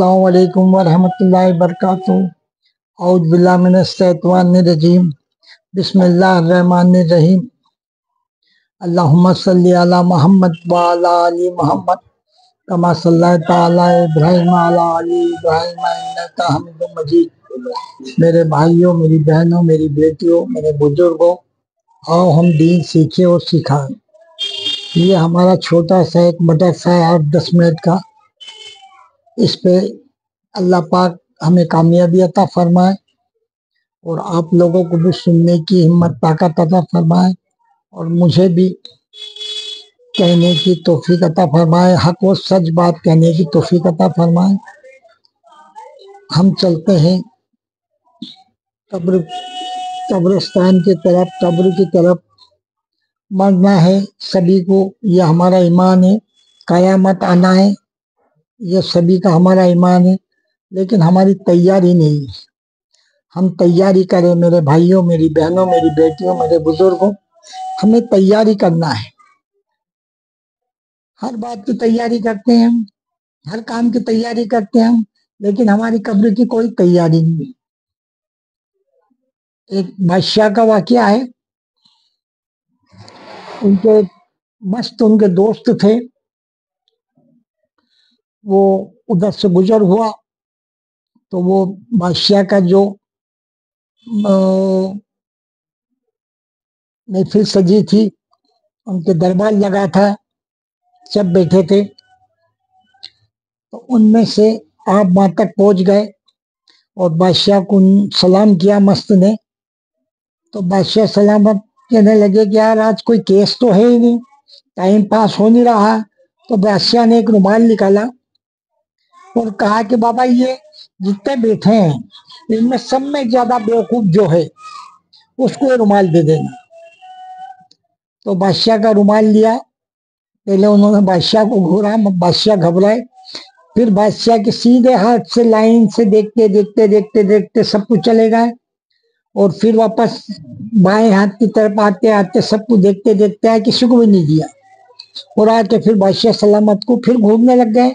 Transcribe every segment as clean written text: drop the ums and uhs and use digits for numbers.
अस्सलामु अलैकुम वरहमतुल्लाहि वबरकातुहू। औज़ु बिल्लाहि मिनश शैतानिर रजीम। बिस्मिल्लाहिर रहमानिर रहीम। अल्लाहुम्मा सल्लि अला मुहम्मद व अला आलि मुहम्मद कमा सल्लैता अला इब्राहीम व अला आलि इब्राहीम इन्नका हमीदुम मजीद। मेरे भाइयों, मेरी बहनों, मेरी बेटियों, मेरे बुजुर्गों, आओ हम दीन सीखें और सिखाएं। ये हमारा छोटा सा एक मदरसा है 8-10 मिनट का। इस पे अल्लाह पाक हमें कामयाबी अता फरमाए और आप लोगों को भी सुनने की हिम्मत ताकत अता फरमाए और मुझे भी कहने की तौफीक अता फरमाए, हक व सच बात कहने की तौफीक अता फरमाए। हम चलते हैं कब्रिस्तान की तरफ, कब्र की तरफ। मरना है सभी को, यह हमारा ईमान है। कयामत आना है, यह सभी का हमारा ईमान है, लेकिन हमारी तैयारी नहीं है। हम तैयारी करें मेरे भाइयों, मेरी बहनों, मेरी बेटियों, मेरे बुजुर्गों, हमें तैयारी करना है। हर बात की तैयारी करते हैं हम, हर काम की तैयारी करते हैं हम, लेकिन हमारी कब्र की कोई तैयारी नहीं। एक बादशाह का वाकया है। उनके मस्त उनके दोस्त थे, वो उधर से गुजर हुआ तो वो बादशाह का जो महफिल सजी थी, उनके दरबार लगा था, सब बैठे थे, तो उनमें से आप वहां तक पहुंच गए और बादशाह को सलाम किया मस्त ने। तो बादशाह सलामत कहने लगे कि यार आज कोई केस तो है ही नहीं, टाइम पास हो नहीं रहा। तो बादशाह ने एक रुमाल निकाला और कहा कि बाबा ये जितने बैठे हैं इनमें सब में ज्यादा बेवकूफ जो है उसको ये रुमाल दे देना। तो बादशाह का रुमाल लिया, पहले उन्होंने बादशाह को घूरा, बादशाह घबराए, फिर बादशाह के सीधे हाथ से लाइन से देखते देखते देखते देखते सब कुछ चले गए और फिर वापस बाएं हाथ की तरफ आते आते सबको देखते देखते आए, किसी को भी नहीं दिया और आके फिर बादशाह सलामत को फिर घूरने लग गए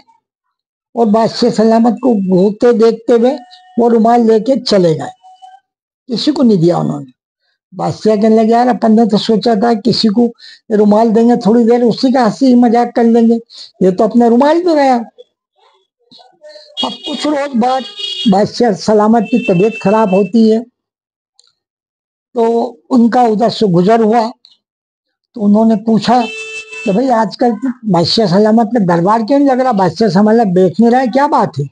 और बादशाह सलामत को घूरते देखते हुए वो रुमाल लेके चले गए, किसी को नहीं दिया उन्होंने। बादशाह कहने लगे यार अपन ने तो सोचा था किसी को रुमाल देंगे, थोड़ी देर उसी का हंसी मजाक कर लेंगे, ये तो अपना रुमाल भी गया। अब कुछ रोज बाद बादशाह सलामत की तबीयत खराब होती है, तो उनका उधर से गुजर हुआ तो उन्होंने पूछा कि भाई आजकल बादशाह सलामत का दरबार क्यों नहीं लग रहा, बादशाह सलामत बैठ नहीं रहा है, क्या बात है?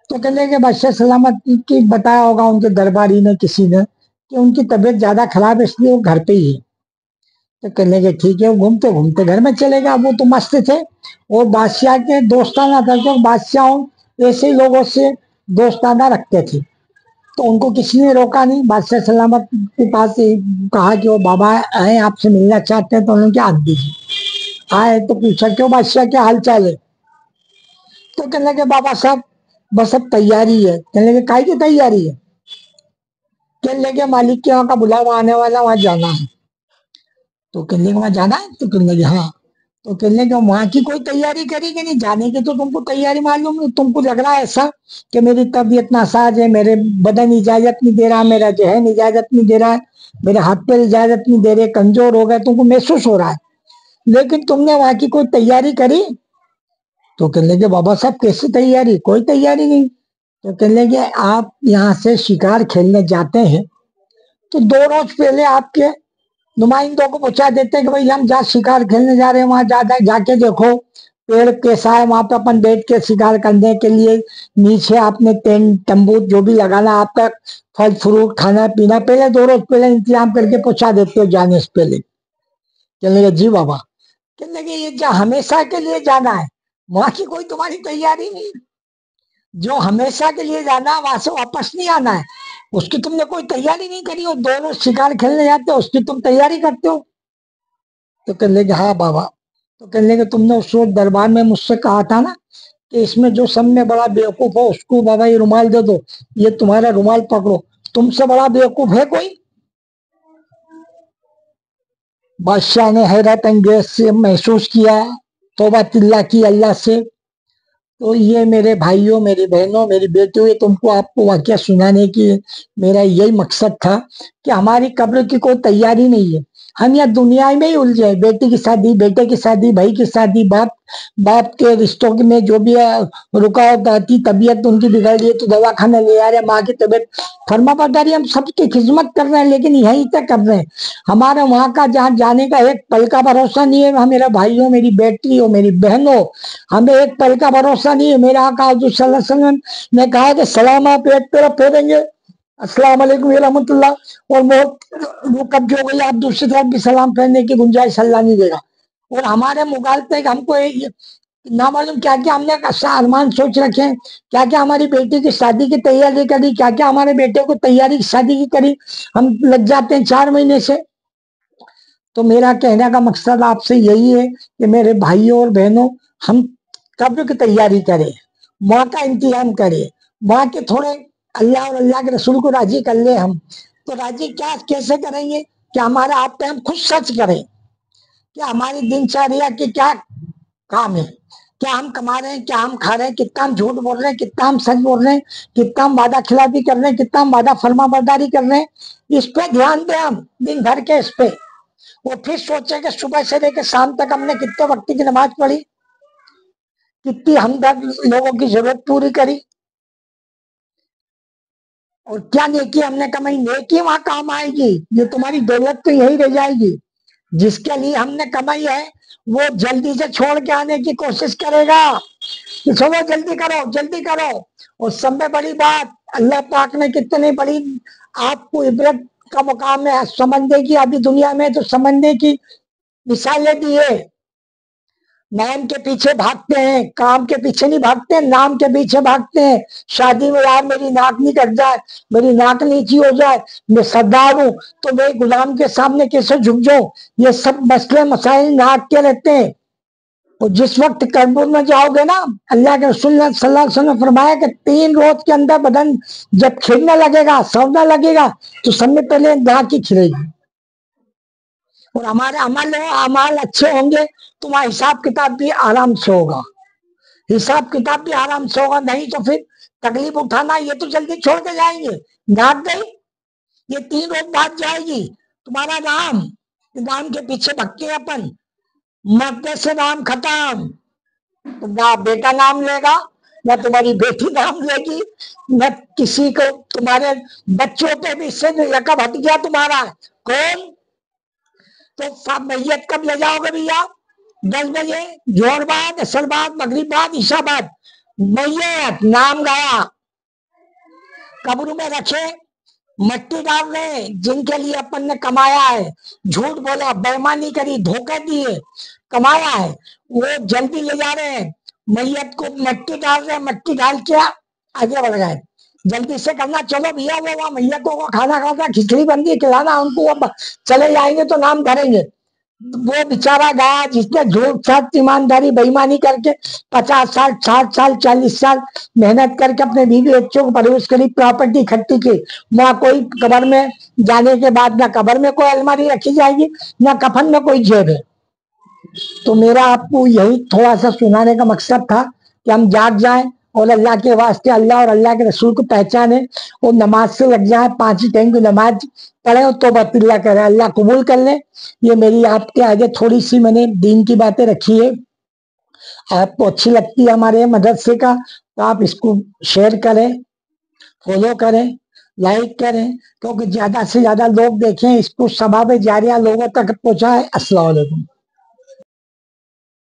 तो कहने लगे बादशाह सलामत की बताया होगा उनके दरबारी ने किसी ने कि उनकी तबीयत ज्यादा खराब है इसलिए वो घर पे ही है। तो कहने लगे ठीक है, वो घूमते घूमते घर में चले गए। वो तो मस्त थे और बादशाह के दोस्ताना था, क्योंकि बादशाह ऐसे ही लोगों से दोस्ताना रखते थे, तो उनको किसी ने रोका नहीं। बादशाह सलामत के पास कहा कि वो बाबा आए आपसे मिलना चाहते हैं, तो उन्होंने क्या हाथ दीजिए। आए तो पूछा क्यों बादशाह क्या हाल चाल है? तो कहने लगे बाबा साहब बस अब तैयारी है। कहने लगे काय की तैयारी है? कहने लगे मालिक के यहाँ का बुलावा आने वाला, वहां जाना है। तो कहने लगे वहां जाना है? तो कहने लगे हाँ। तो कहने लगे वहां की कोई तैयारी करी कि नहीं? जाने की तो तुमको तैयारी मालूम है, तुमको लग रहा है ऐसा कि मेरी तबीयत नासाज है, मेरे बदन इजाजत नहीं दे रहा, मेरा जहन इजाजत नहीं दे रहा है, मेरे हाथ पैर इजाजत नहीं दे रहे, कमजोर हो गए, तुमको महसूस हो रहा है, लेकिन तुमने वहां की कोई तैयारी करी? तो कहने लगे बाबा साहब कैसी तैयारी, कोई तैयारी नहीं। तो कहने लगे आप यहाँ से शिकार खेलने जाते हैं तो 2 रोज पहले आपके नुमाइंदों को पहुंचा देते हैं कि भाई हम जहाँ शिकार खेलने जा रहे हैं वहां जाके देखो पेड़ कैसा है, वहां पे अपन बैठ के शिकार करने के लिए नीचे आपने टेंट तंबू जो भी लगाना, आपका फल फ्रूट खाना पीना पहले 2 रोज पहले इंतजाम करके पहुंचा देते हो जाने से पहले। कहने लगे जी बाबा। कहने लगे ये जो हमेशा के लिए जाना है वहां की कोई तुम्हारी तैयारी नहीं, जो हमेशा के लिए जाना वहां से वापस नहीं आना है, उसकी तुमने कोई तैयारी नहीं करी, और 2 रोज शिकार खेलने जाते हो उसकी तुम तैयारी करते हो। तो कहने लगे हाँ बाबा। तो कहने लगे तुमने उस रोज दरबार में मुझसे कहा था ना कि इसमें जो सब में बड़ा बेवकूफ हो उसको बाबा ये रुमाल दे दो, ये तुम्हारा रुमाल पकड़ो, तुमसे बड़ा बेवकूफ है कोई? बादशाह ने हैरत अंगेज से महसूस किया, तौबा तिल्ला की अल्लाह से, तो ये मेरे भाइयों, मेरी बहनों, मेरी बेटियों, ये तुमको आपको वाकया सुनाने की मेरा यही मकसद था कि हमारी कब्र की कोई तैयारी नहीं है। हम यहाँ दुनिया में ही उलझे हैं। बेटी की शादी, बेटे की शादी, भाई की शादी, बाप बाप के रिश्तों में जो भी है, रुकावट आती, तबीयत उनकी बिगड़ रही है तो दवा खाने ले आ रहे हैं, माँ की तबीयत, फर्मा बरदारी हम सबकी खिदमत कर रहे हैं, लेकिन यहीं तक कर रहे हैं। हमारा वहां का जहाँ जाने का एक पल का भरोसा नहीं है। मेरे भाइयों, मेरी बेटियों, मेरी बहनों, हमें एक पल का भरोसा नहीं है। मेरा आका हुज़ूर सल्लल्लाहु अलैहि वसल्लम ने कहा कि सलाम आप एक तरफ फेरेंगे, अस्सलाम वालेकुम रहमतुल्लाह, और मौत वो कब्ज हो गई, आप दूसरी तरफ भी सलाम फेरने की गुंजाइश अल्लाह नहीं देगा। और हमारे मुगालते हमको ना मालूम क्या क्या हमने अरमान सोच रखे हैं, क्या क्या हमारी बेटी की शादी की तैयारी करी, क्या क्या हमारे बेटे को तैयारी शादी की करी, हम लग जाते हैं 4 महीने से। तो मेरा कहने का मकसद आपसे यही है कि मेरे भाइयों और बहनों, हम कब्र की तैयारी करें, माँ का इंतजाम करें, माँ के थोड़े अल्लाह और अल्लाह के रसूल को राजी कर ले हम। तो राजी क्या कैसे करेंगे कि हमारा आप पे हम खुद सर्च करें कि हमारी दिनचर्या के क्या काम है, क्या हम कमा रहे हैं, क्या हम खा रहे हैं, कितना हम झूठ बोल रहे हैं, कितना हम सच बोल रहे हैं, कितना हम वादा खिलाफी कर रहे हैं, कितना हम वादा फर्मा बरदारी कर रहे हैं। इस पे ध्यान दें हम दिन भर के, इस पे। और फिर सोचे कि सुबह से लेकर शाम तक हमने कितने वक्त की नमाज पढ़ी, कितनी हमदर्द लोगों की जरूरत पूरी करी, और क्या नेकी हमने कमाई। नेकी वहां काम आएगी, ये तुम्हारी दौलत तो यही रह जाएगी। जिसके लिए हमने कमाई है वो जल्दी से छोड़ के आने की कोशिश करेगा कि चलो जल्दी करो, जल्दी करो। और सब में बड़ी बात, अल्लाह पाक ने कितनी बड़ी आपको इबरत का मुकाम है समझने की, अभी दुनिया में तो समझने की मिसालें दी है। नाम के पीछे भागते हैं, काम के पीछे नहीं भागते, नाम के पीछे भागते हैं। शादी में यार मेरी नाक नहीं कट जाए, मेरी नाक नीची हो जाए, मैं सरदार हूं तो मैं गुलाम के सामने कैसे झुक जाऊं, ये सब मसले मसाइल नाक के रहते हैं। और जिस वक्त कब्र में जाओगे ना, अल्लाह के रसूल सल्लल्लाहु अलैहि वसल्लम ने फरमाया कि 3 रोज के अंदर बदन जब खिलने लगेगा, सवरने लगेगा, तो सबसे पहले नाक ही खिलेगी। और हमारे अमल अमाल अच्छे होंगे तो वहां हिसाब किताब भी आराम से होगा, हिसाब किताब भी आराम से होगा। नहीं तो फिर तकलीफ उठाना, ये तो जल्दी छोड़ के जाएंगे, नाक गई, ये 3 रोज बाद जाएगी। तुम्हारा नाम, नाम के पीछे भक्के अपन, मरते से नाम खत्म। तो ना बेटा नाम लेगा, न तुम्हारी बेटी नाम लेगी, न किसी को, तुम्हारे बच्चों पे भी इससे लकब हट गया तुम्हारा। कौन? तो मैयत कब ले जाओगे भैया? 10 बजे, जोहर बाद, असर बाद, मगरिब बाद, ईशा बाद। मैयत नाम गया, कब्र में रखे, मट्टी डाल रहे, जिनके लिए अपन ने कमाया है, झूठ बोला, बेईमानी करी, धोखे दिए, कमाया है, वो जल्दी ले जा रहे हैं, मैयत को मट्टी डाल रहे हैं, मट्टी डाल के आगे बढ़ गए। जल्दी से करना, चलो भैया वो वहां मैयतों को खाना खाता, खिचड़ी बंदी खिलाना उनको, अब चले जाएंगे तो नाम धरेंगे। वो बेचारा गया जिसने झूठ सच ईमानदारी बेईमानी करके 50 साल, 60 साल, 40 साल मेहनत करके अपने बीवी बच्चों को परवरिश करी, प्रॉपर्टी इकट्ठी की। वहां कोई कब्र में जाने के बाद ना कब्र में कोई अलमारी रखी जाएगी, ना कफन में कोई जेब है। तो मेरा आपको यही थोड़ा सा सुनाने का मकसद था कि हम जाग जाएं और अल्लाह के वास्ते अल्लाह और अल्लाह के रसूल को पहचाने, और नमाज से लग जाए, 5 टाइम की नमाज पढ़े और तौबा तिल्ला करें, अल्लाह कबूल कर ले। ये मेरी आपके आगे थोड़ी सी मैंने दीन की बातें रखी है। आपको अच्छी लगती है हमारे मदरसे का तो आप इसको शेयर करें, फॉलो करें, लाइक करें, क्योंकि ज्यादा से ज्यादा लोग देखें इसको, सबाब जारिया लोगों तक पहुंचाए। अस्सलाम वालेकुम।